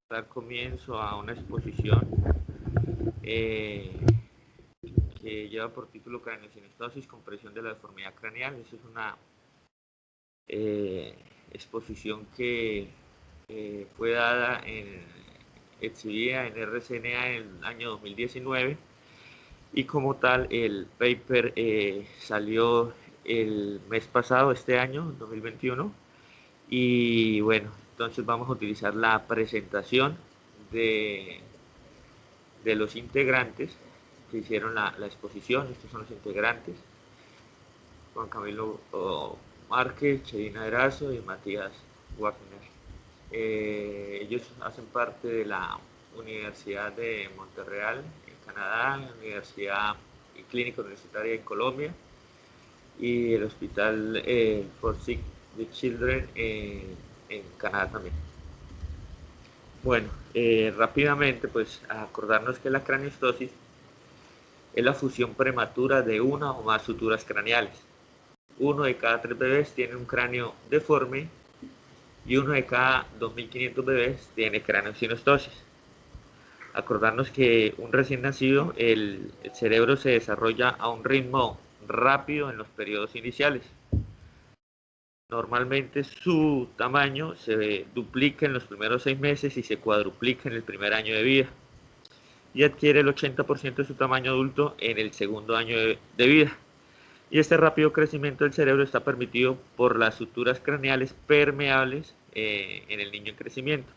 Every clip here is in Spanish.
dar comienzo a una exposición eh, que lleva por título Craneosinostosis, compresión de la deformidad craneal. Esta es una exposición que fue dada exhibida en RCNA en el año 2019 y como tal el paper salió el mes pasado, este año 2021, y bueno, entonces vamos a utilizar la presentación de, de los integrantes que hicieron la exposición. Estos son los integrantes: Juan Camilo Márquez, Cherina Erazo y Matías Wagner. Ellos hacen parte de la Universidad de Montreal en Canadá, la Universidad Clínica Universitaria en Colombia y el Hospital for Sick the Children en Canadá también. Bueno, rápidamente pues acordarnos que la craniostosis es la fusión prematura de una o más suturas craneales. Uno de cada 3 bebés tiene un cráneo deforme y uno de cada 2.500 bebés tiene craneosinostosis. Acordarnos que un recién nacido, el cerebro se desarrolla a un ritmo rápido en los periodos iniciales. Normalmente su tamaño se duplica en los primeros 6 meses y se cuadruplica en el primer año de vida. Y adquiere el 80% de su tamaño adulto en el segundo año de vida. Y este rápido crecimiento del cerebro está permitido por las suturas craneales permeables en el niño en crecimiento.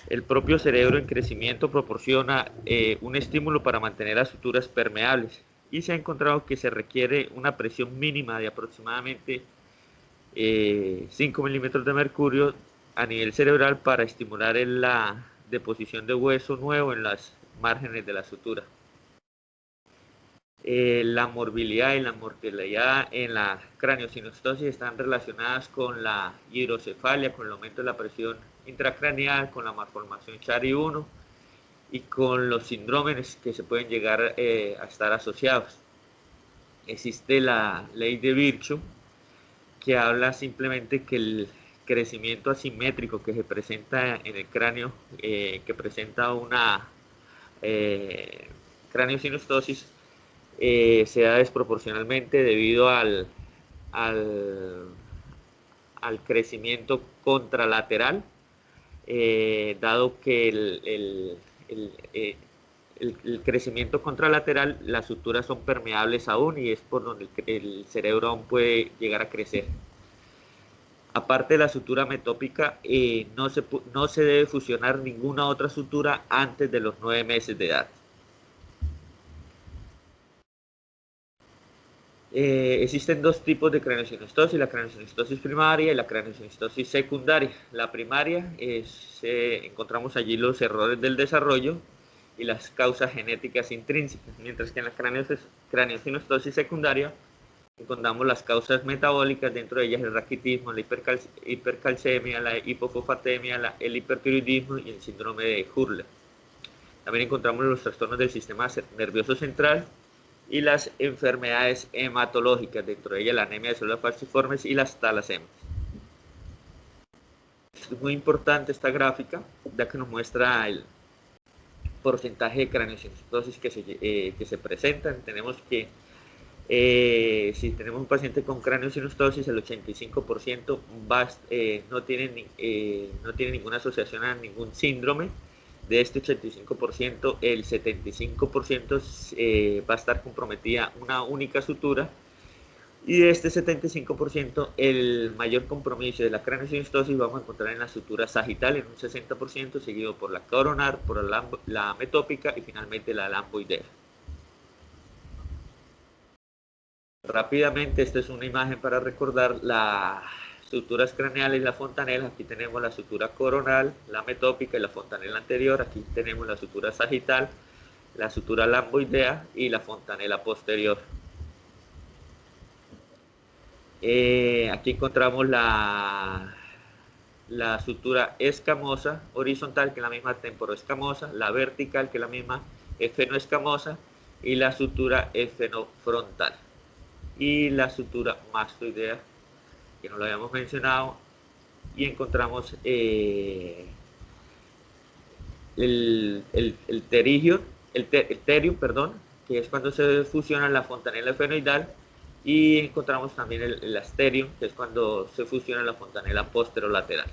El propio cerebro en crecimiento proporciona un estímulo para mantener las suturas permeables y se ha encontrado que se requiere una presión mínima de aproximadamente 5 milímetros de mercurio a nivel cerebral para estimular la deposición de hueso nuevo en las márgenes de la sutura. La morbilidad y la mortalidad en la craneosinostosis están relacionadas con la hidrocefalia, con el aumento de la presión intracraneal, con la malformación Chiari-1 y con los síndromes que se pueden llegar a estar asociados. Existe la ley de Virchow, que habla simplemente que el crecimiento asimétrico que se presenta en el cráneo, que presenta una craneosinostosis, se da desproporcionalmente debido al crecimiento contralateral, dado que el crecimiento contralateral, las suturas son permeables aún y es por donde el cerebro aún puede llegar a crecer. Aparte de la sutura metópica, no se debe fusionar ninguna otra sutura antes de los 9 meses de edad. Existen dos tipos de craneosinostosis: la craneosinostosis primaria y la craneosinostosis secundaria. La primaria encontramos allí los errores del desarrollo y las causas genéticas intrínsecas, mientras que en la craneosinostosis secundaria encontramos las causas metabólicas, dentro de ellas el raquitismo, la hipercalcemia, la hipofosfatemia, el hipertiroidismo y el síndrome de Hurler. También encontramos los trastornos del sistema nervioso central y las enfermedades hematológicas, dentro de ellas la anemia de células falciformes y las talasemias. Es muy importante esta gráfica, ya que nos muestra el porcentaje de craneosinostosis que se presentan. Tenemos que si tenemos un paciente con craneosinostosis, el 85% no tiene ninguna asociación a ningún síndrome. De este 85%, el 75% va a estar comprometida una única sutura, y de este 75%, el mayor compromiso de la craneosinostosis vamos a encontrar en la sutura sagital en un 60%, seguido por la coronar, por la metópica y finalmente la lamboidea. Rápidamente, esta es una imagen para recordar las suturas craneales y la fontanela. Aquí tenemos la sutura coronal, la metópica y la fontanela anterior. Aquí tenemos la sutura sagital, la sutura lamboidea y la fontanela posterior. Aquí encontramos la sutura escamosa horizontal, que es la misma temporoescamosa, la vertical, que es la misma efenoescamosa, y la sutura efenofrontal. Y la sutura mastoidea, que no lo habíamos mencionado, y encontramos el pterigio, el terium, perdón, que es cuando se fusiona la fontanela efenoidal, y encontramos también el asterium, que es cuando se fusiona la fontanela posterolateral.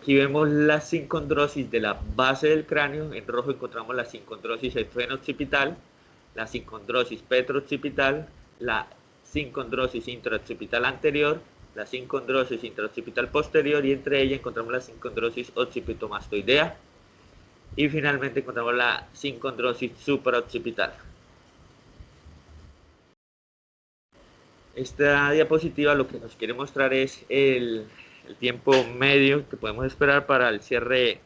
Aquí vemos la sincondrosis de la base del cráneo. En rojo encontramos la sincondrosis efeno-occipital, la sincondrosis petro-occipital, la sincondrosis intraoccipital anterior, la sincondrosis intraoccipital posterior, y entre ellas encontramos la sincondrosis occipitomastoidea, y finalmente encontramos la sincondrosis supraoccipital. Esta diapositiva lo que nos quiere mostrar es el tiempo medio que podemos esperar para el cierre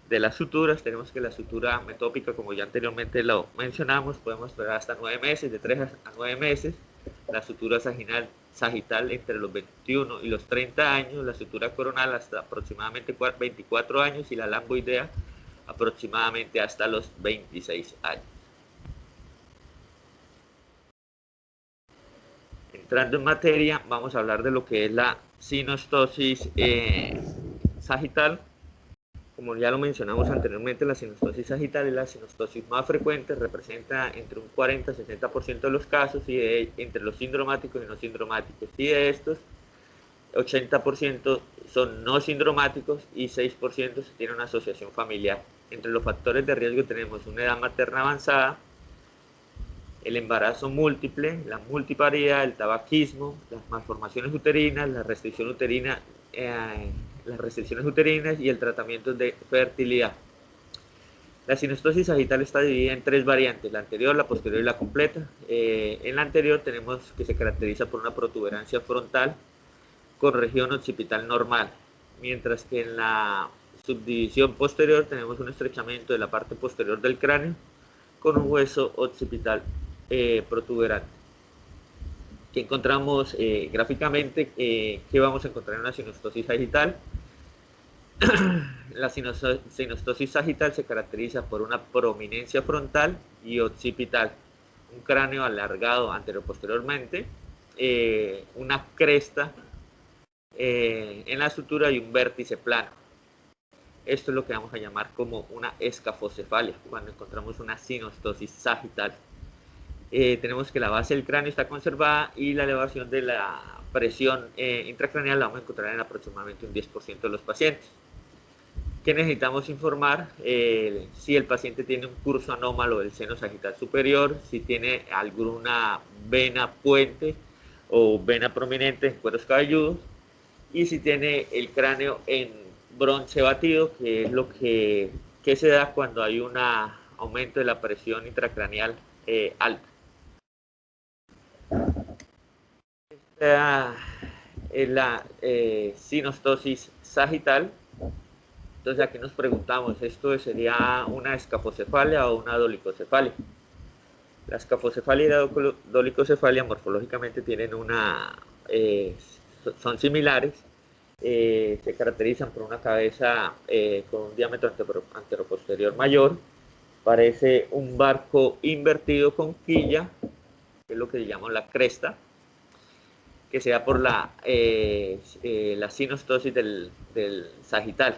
de las suturas. Tenemos que la sutura metópica, como ya anteriormente lo mencionamos, podemos esperar hasta 9 meses, de 3 a 9 meses. La sutura sagital entre los 21 y los 30 años, la sutura coronal hasta aproximadamente 24 años, y la lamboidea aproximadamente hasta los 26 años. Entrando en materia, vamos a hablar de lo que es la sinostosis sagital. Como ya lo mencionamos anteriormente, la sinostosis sagital es la sinostosis más frecuente, representa entre un 40-60% de los casos, y entre los sindromáticos y no sindromáticos. Y de estos, 80% son no sindromáticos y 6% se tiene una asociación familiar. Entre los factores de riesgo tenemos una edad materna avanzada, el embarazo múltiple, la multiparidad, el tabaquismo, las malformaciones uterinas, la restricción uterina, las restricciones uterinas y el tratamiento de fertilidad. La sinostosis sagital está dividida en 3 variantes: la anterior, la posterior y la completa. En la anterior tenemos que se caracteriza por una protuberancia frontal con región occipital normal, mientras que en la subdivisión posterior tenemos un estrechamiento de la parte posterior del cráneo con un hueso occipital protuberante. ¿Qué encontramos gráficamente? ¿Qué vamos a encontrar en una sinostosis sagital? La sinostosis sagital se caracteriza por una prominencia frontal y occipital, un cráneo alargado anteroposteriormente, una cresta en la sutura y un vértice plano. Esto es lo que vamos a llamar como una escafocefalia cuando encontramos una sinostosis sagital. Tenemos que la base del cráneo está conservada, y la elevación de la presión intracraneal la vamos a encontrar en aproximadamente un 10% de los pacientes. ¿Qué necesitamos informar? Si el paciente tiene un curso anómalo del seno sagital superior, si tiene alguna vena puente o vena prominente en cueros cabelludos, y si tiene el cráneo en bronce batido, que es lo que se da cuando hay un aumento de la presión intracraneal alta. Esta es la sinostosis sagital. Entonces aquí nos preguntamos, ¿esto sería una escafocefalia o una dolicocefalia? La escafocefalia y la dolicocefalia morfológicamente tienen son similares. Se caracterizan por una cabeza con un diámetro anteroposterior mayor, parece un barco invertido con quilla, que es lo que llamamos la cresta, que se da por la sinostosis del sagital.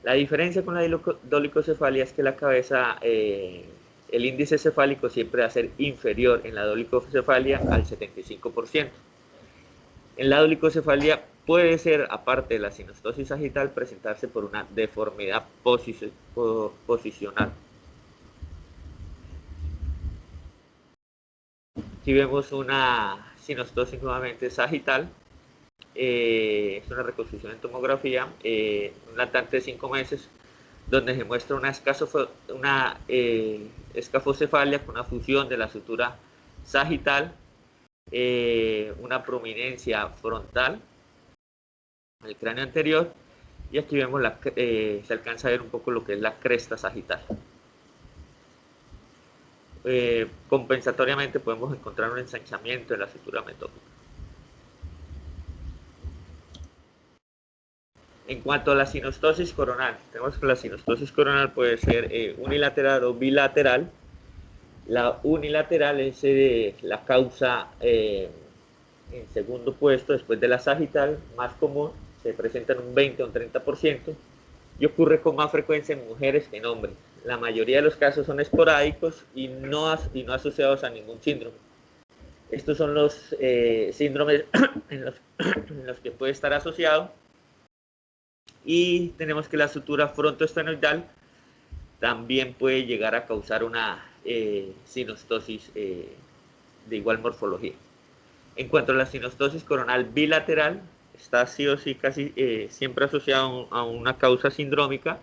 La diferencia con la dolicocefalia es que la cabeza, el índice cefálico siempre va a ser inferior en la dolicocefalia al 75%. En la dolicocefalia puede ser, aparte de la sinostosis sagital, presentarse por una deformidad posicional. Aquí vemos una sinostosis nuevamente sagital. Es una reconstrucción en tomografía, un lactante de 5 meses, donde se muestra una escafocefalia con una fusión de la sutura sagital, una prominencia frontal en el cráneo anterior, y aquí vemos se alcanza a ver un poco lo que es la cresta sagital. Compensatoriamente podemos encontrar un ensanchamiento en la sutura metópica. En cuanto a la sinostosis coronal, tenemos que la sinostosis coronal puede ser unilateral o bilateral. La unilateral es la causa en segundo puesto después de la sagital, más común, se presenta en un 20 o un 30%. y ocurre con más frecuencia en mujeres que en hombres. La mayoría de los casos son esporádicos y no asociados a ningún síndrome. Estos son los síndromes en los que puede estar asociado. Y tenemos que la sutura frontoestenoidal también puede llegar a causar una sinostosis de igual morfología. En cuanto a la sinostosis coronal bilateral, está sí o sí casi siempre asociado a una causa sindrómica.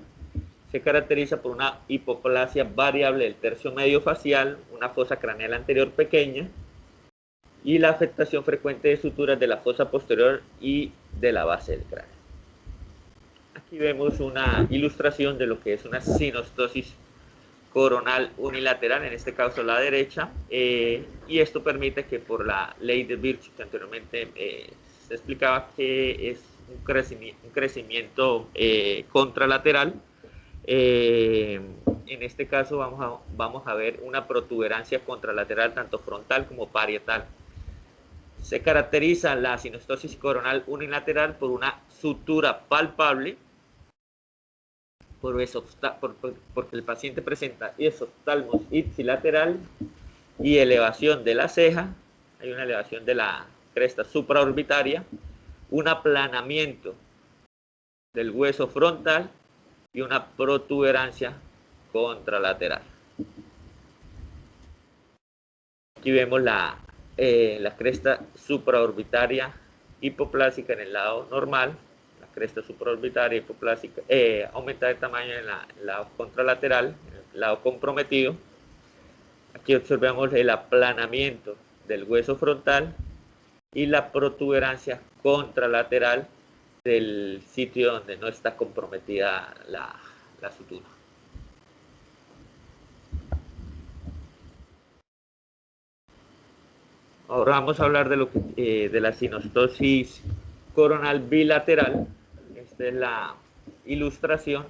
Se caracteriza por una hipoplasia variable del tercio medio facial, una fosa craneal anterior pequeña y la afectación frecuente de suturas de la fosa posterior y de la base del cráneo. Aquí vemos una ilustración de lo que es una sinostosis coronal unilateral, en este caso la derecha, y esto permite que por la ley de Virchow que anteriormente se explicaba que es un crecimiento contralateral, en este caso vamos a ver una protuberancia contralateral tanto frontal como parietal. Se caracteriza la sinostosis coronal unilateral por una sutura palpable, porque el paciente presenta esoftalmos ipsilateral y elevación de la ceja, hay una elevación de la cresta supraorbitaria, un aplanamiento del hueso frontal y una protuberancia contralateral. Aquí vemos la cresta supraorbitaria hipoplásica en el lado normal, la cresta supraorbitaria hipoplásica aumenta de tamaño en el lado contralateral, en el lado comprometido. Aquí observamos el aplanamiento del hueso frontal y la protuberancia contralateral del sitio donde no está comprometida la sutura. Ahora vamos a hablar de, de la sinostosis coronal bilateral. Esta es la ilustración.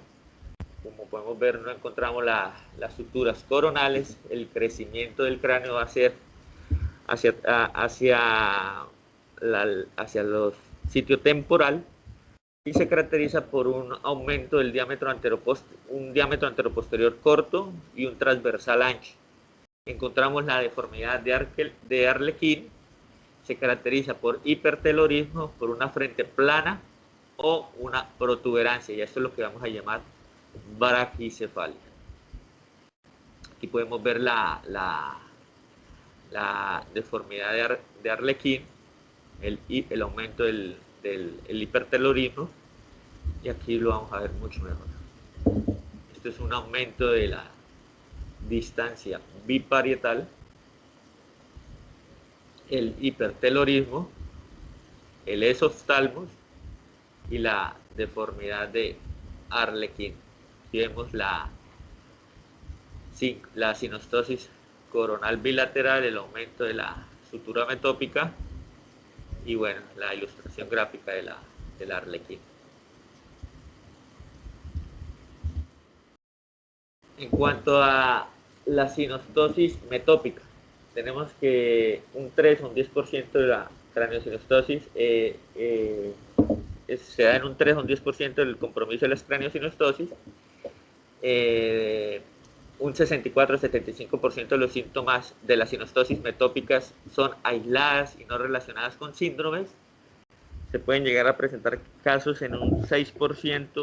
Como podemos ver, no encontramos las suturas coronales. El crecimiento del cráneo va a ser hacia los sitio temporal y se caracteriza por un aumento del diámetro anteroposterior corto y un transversal ancho. Encontramos la deformidad de Arlequín, se caracteriza por hipertelorismo, por una frente plana o una protuberancia, y esto es lo que vamos a llamar braquicefalia. Aquí podemos ver la deformidad de Arlequín, el aumento del hipertelorismo, y aquí lo vamos a ver mucho mejor. Esto es un aumento de la distancia biparietal, el hipertelorismo, el esoftalmos y la deformidad de Arlequín. Aquí vemos la sinostosis coronal bilateral, el aumento de la sutura metópica y bueno, la ilustración gráfica del Arlequín. En cuanto a la sinostosis metópica, tenemos que un 3 o un 10% de la craneosinostosis se da en un 3 o un 10% del compromiso de las craneosinostosis. Un 64-75% de los síntomas de las sinostosis metópicas son aisladas y no relacionadas con síndromes. Se pueden llegar a presentar casos en un 6%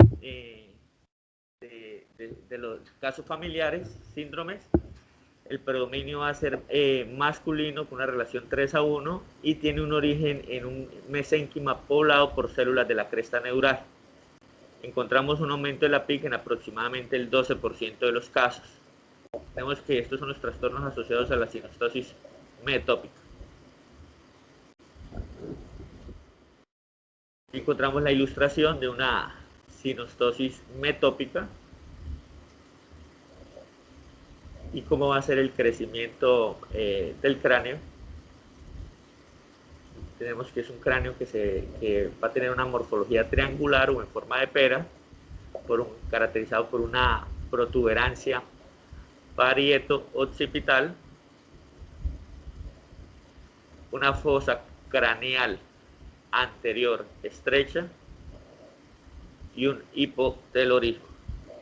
de los casos familiares, síndromes. El predominio va a ser masculino con una relación 3:1 y tiene un origen en un mesénquima poblado por células de la cresta neural. Encontramos un aumento de la PIC en aproximadamente el 12% de los casos. Vemos que estos son los trastornos asociados a la sinostosis metópica. Aquí encontramos la ilustración de una sinostosis metópica y cómo va a ser el crecimiento del cráneo. Tenemos que es un cráneo que va a tener una morfología triangular o en forma de pera, caracterizado por una protuberancia parieto-occipital, una fosa craneal anterior estrecha y un hipotelorismo.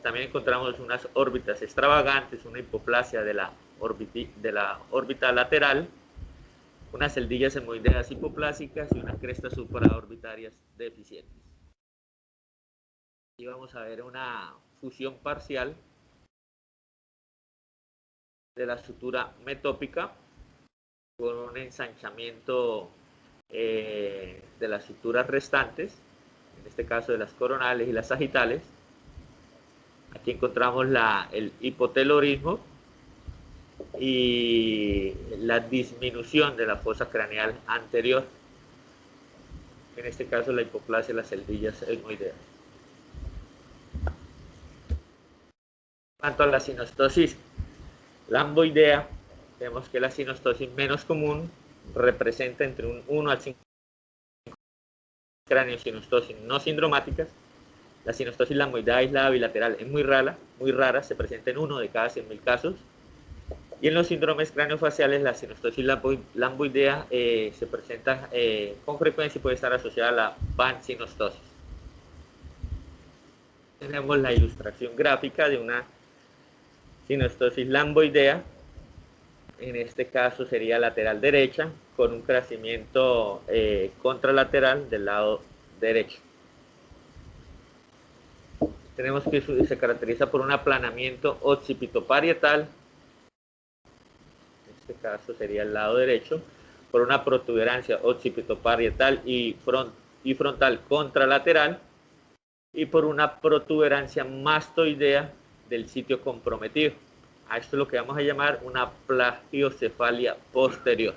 También encontramos unas órbitas extravagantes, una hipoplasia de la órbita lateral, unas celdillas hemoideas hipoplásicas y unas crestas supraorbitarias deficientes. Y vamos a ver una fusión parcial de la sutura metópica con un ensanchamiento de las suturas restantes, en este caso de las coronales y las sagitales. Aquí encontramos el hipotelorismo y la disminución de la fosa craneal anterior, en este caso la hipoplasia de las celdillas hemoideas. En cuanto a la sinostosis lamboidea, vemos que la sinostosis menos común representa entre un 1 al 5 craniosinostosis no sindromáticas. La sinostosis lamboidea aislada bilateral es muy rara, se presenta en 1 de cada 100.000 casos. Y en los síndromes craneofaciales, la sinostosis lamboidea se presenta con frecuencia y puede estar asociada a la pansinostosis. Tenemos la ilustración gráfica de una sinostosis lamboidea. En este caso sería lateral derecha, con un crecimiento contralateral del lado derecho. Tenemos que se caracteriza por un aplanamiento occipitoparietal, en este caso sería el lado derecho, por una protuberancia occipitoparietal y frontal contralateral, y por una protuberancia mastoidea del sitio comprometido. A esto es lo que vamos a llamar una plagiocefalia posterior,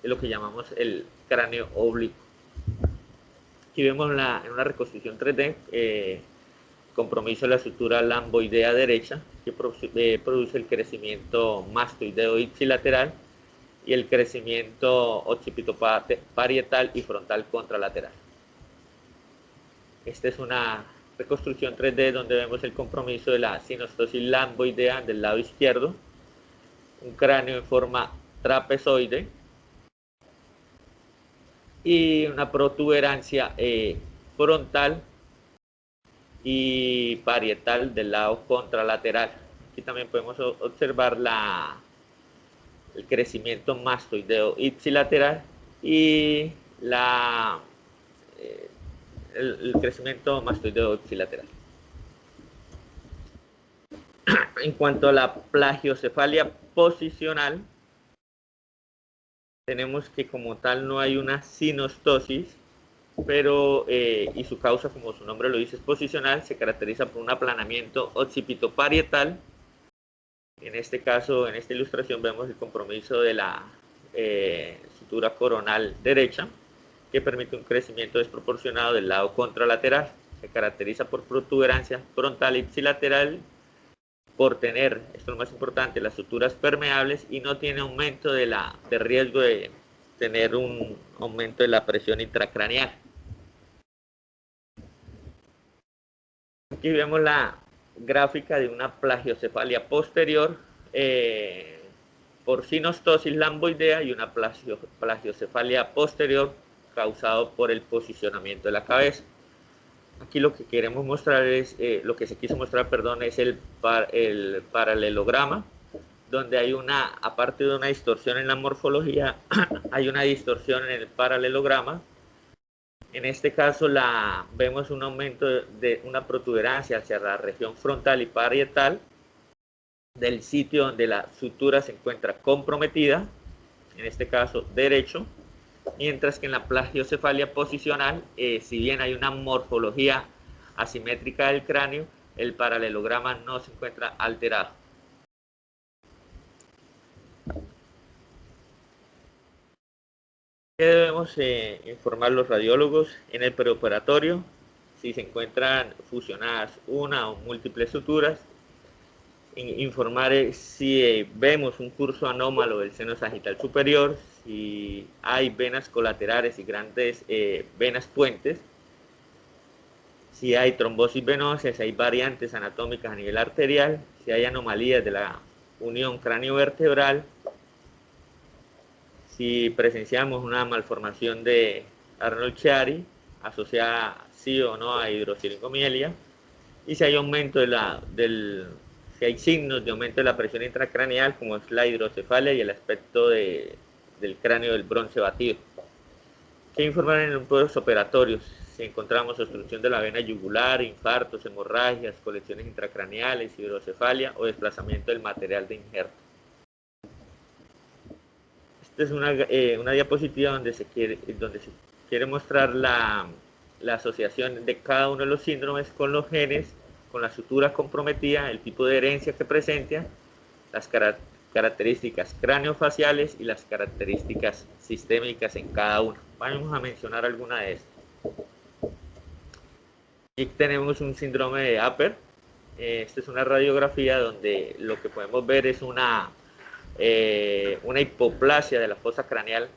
es lo que llamamos el cráneo oblicuo. Aquí vemos en una reconstrucción 3D compromiso de la sutura lamboidea derecha, que produce el crecimiento mastoideo ipsilateral y el crecimiento occipitoparietal y frontal contralateral. Esta es una reconstrucción 3D donde vemos el compromiso de la sinostosis lamboidea del lado izquierdo, un cráneo en forma trapezoide y una protuberancia frontal y parietal del lado contralateral. Aquí también podemos observar el crecimiento mastoideo ipsilateral y el crecimiento mastoideo ipsilateral. En cuanto a la plagiocefalia posicional, tenemos que como tal no hay una sinostosis, pero y su causa, como su nombre lo dice, es posicional, se caracteriza por un aplanamiento occipitoparietal. En este caso, en esta ilustración, vemos el compromiso de la sutura coronal derecha, que permite un crecimiento desproporcionado del lado contralateral. Se caracteriza por protuberancia frontal ipsilateral, por tener, esto es lo más importante, las suturas permeables y no tiene aumento de riesgo de tener un aumento de la presión intracraneal. Aquí vemos la gráfica de una plagiocefalia posterior por sinostosis lamboidea y una plagiocefalia posterior causado por el posicionamiento de la cabeza. Aquí lo que queremos mostrar es, lo que se quiso mostrar, perdón, es el paralelograma, donde hay aparte de una distorsión en la morfología, hay una distorsión en el paralelograma. En este caso vemos un aumento de una protuberancia hacia la región frontal y parietal del sitio donde la sutura se encuentra comprometida, en este caso derecho, mientras que en la plagiocefalia posicional, si bien hay una morfología asimétrica del cráneo, el paralelograma no se encuentra alterado. ¿Qué debemos informar los radiólogos en el preoperatorio? Si se encuentran fusionadas una o múltiples suturas, informar si vemos un curso anómalo del seno sagital superior, si hay venas colaterales y grandes venas puentes, si hay trombosis venosa, si hay variantes anatómicas a nivel arterial, si hay anomalías de la unión cráneo-vertebral, si presenciamos una malformación de Arnold-Chiari asociada sí o no hay hidrosilingomielias, y si hay aumento si hay signos de aumento de la presión intracraneal, como es la hidrocefalia y el aspecto del cráneo del bronce batido. ¿Qué informar en los postoperatorios? Si encontramos obstrucción de la vena yugular, infartos, hemorragias, colecciones intracraneales, hidrocefalia o desplazamiento del material de injerto. Esta es una diapositiva donde se quiere mostrar la asociación de cada uno de los síndromes con los genes, con la sutura comprometida, el tipo de herencia que presenta, las características craneofaciales y las características sistémicas en cada uno. Vamos a mencionar alguna de estas. Aquí tenemos un síndrome de Apert. Esta es una radiografía donde lo que podemos ver es una hipoplasia de la fosa craneal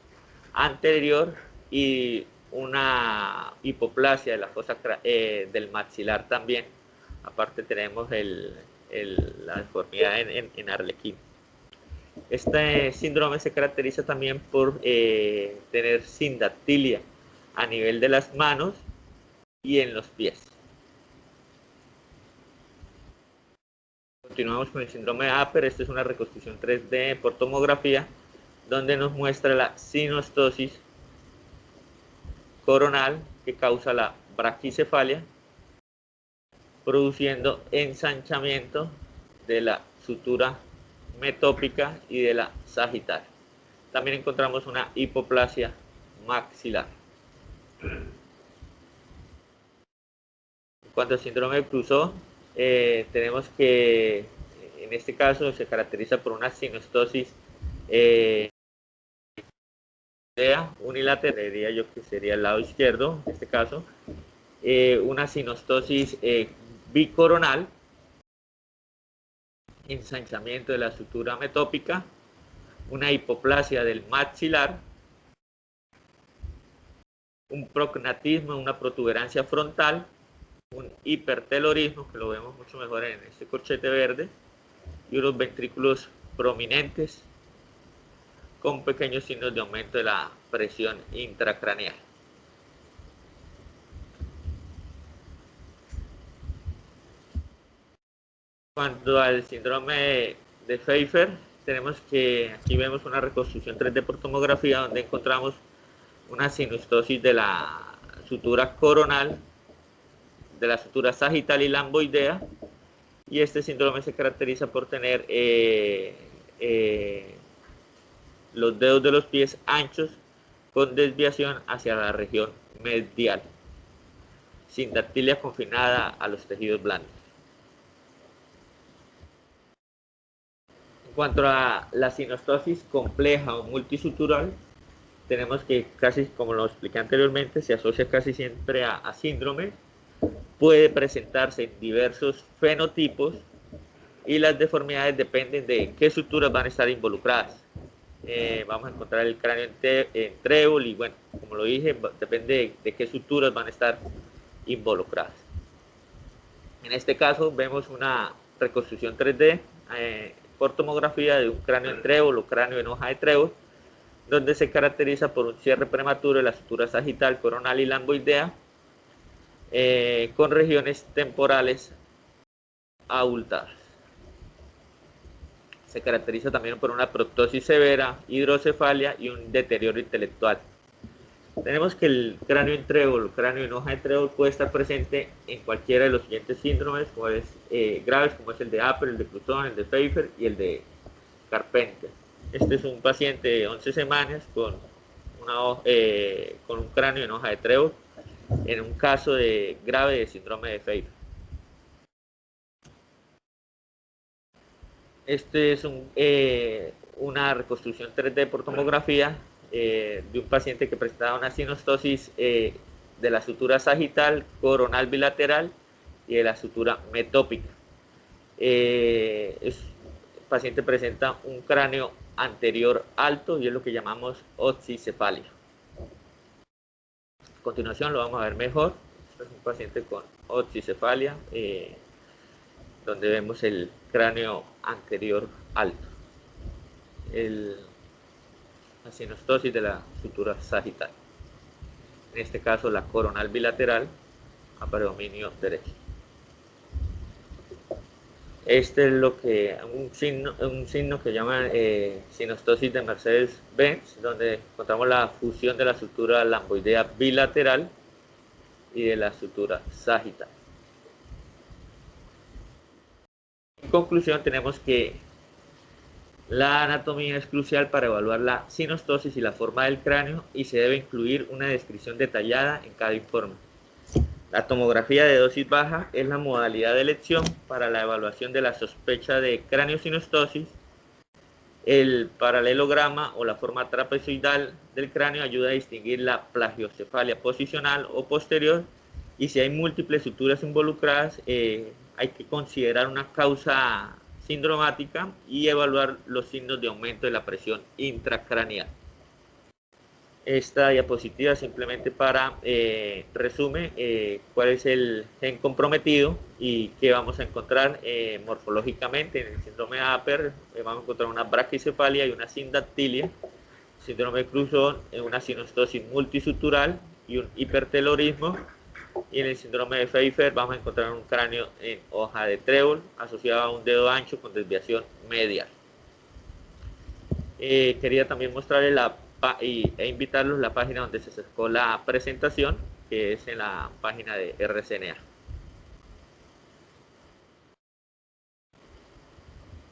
anterior y una hipoplasia de la fosa del maxilar también. Aparte tenemos la deformidad en arlequín. Este síndrome se caracteriza también por tener sindactilia a nivel de las manos y en los pies. Continuamos con el síndrome de Apert. Esta es una reconstrucción 3D por tomografía donde nos muestra la sinostosis coronal que causa la braquicefalia, produciendo ensanchamiento de la sutura metópica y de la sagital. También encontramos una hipoplasia maxilar. En cuanto al síndrome de Crusoe, tenemos que en este caso se caracteriza por una sinostosis unilateral, diría yo que sería el lado izquierdo, en este caso, una sinostosis bicoronal, ensanchamiento de la sutura metópica, una hipoplasia del maxilar, un prognatismo, una protuberancia frontal, un hipertelorismo, que lo vemos mucho mejor en este corchete verde, y unos ventrículos prominentes con pequeños signos de aumento de la presión intracraneal. Cuanto al síndrome de Pfeiffer, aquí vemos una reconstrucción 3D por tomografía donde encontramos una sinostosis de la sutura coronal, de la sutura sagital y lamboidea, y este síndrome se caracteriza por tener los dedos de los pies anchos con desviación hacia la región medial, sindactilia confinada a los tejidos blandos. En cuanto a la sinostosis compleja o multisutural, tenemos que casi, como lo expliqué anteriormente, se asocia casi siempre a síndrome, puede presentarse en diversos fenotipos y las deformidades dependen de qué suturas van a estar involucradas. Vamos a encontrar el cráneo en trébol y bueno, como lo dije, depende de qué suturas van a estar involucradas. En este caso vemos una reconstrucción 3D por tomografía de un cráneo en trébol o cráneo en hoja de trébol, donde se caracteriza por un cierre prematuro de la sutura sagital, coronal y lamboidea, con regiones temporales abultadas. Se caracteriza también por una proptosis severa, hidrocefalia y un deterioro intelectual. Tenemos que el cráneo en trébol, cráneo en hoja de trébol puede estar presente en cualquiera de los siguientes síndromes graves, como es el de Apert, el de Crusoe, el de Pfeiffer y el de Carpenter. Este es un paciente de 11 semanas con un cráneo en hoja de trébol en un caso grave de síndrome de Pfeiffer. Este es una reconstrucción 3D por tomografía de un paciente que presentaba una sinostosis de la sutura sagital, coronal bilateral y de la sutura metópica. El paciente presenta un cráneo anterior alto y es lo que llamamos oxicefalia. A continuación lo vamos a ver mejor. Este es un paciente con oxicefalia, donde vemos el cráneo anterior alto, la sinostosis de la sutura sagital, en este caso la coronal bilateral a predominio derecho. Este es lo que un signo que llaman sinostosis de Mercedes-Benz, donde encontramos la fusión de la estructura lamboidea bilateral y de la estructura sagital. En conclusión, tenemos que la anatomía es crucial para evaluar la sinostosis y la forma del cráneo y se debe incluir una descripción detallada en cada informe. La tomografía de dosis baja es la modalidad de elección para la evaluación de la sospecha de craniosinostosis. El paralelograma o la forma trapezoidal del cráneo ayuda a distinguir la plagiocefalia posicional o posterior, y si hay múltiples suturas involucradas, hay que considerar una causa sindromática y evaluar los signos de aumento de la presión intracraneal. Esta diapositiva simplemente para resume cuál es el gen comprometido y qué vamos a encontrar morfológicamente. En el síndrome de Apert vamos a encontrar una braquicefalia y una sindactilia. Síndrome de Cruzón, una sinostosis multisutural y un hipertelorismo. Y en el síndrome de Pfeiffer vamos a encontrar un cráneo en hoja de trébol asociado a un dedo ancho con desviación medial. Quería también mostrarles e invitarlos a la página donde se sacó la presentación, que es en la página de RCNA.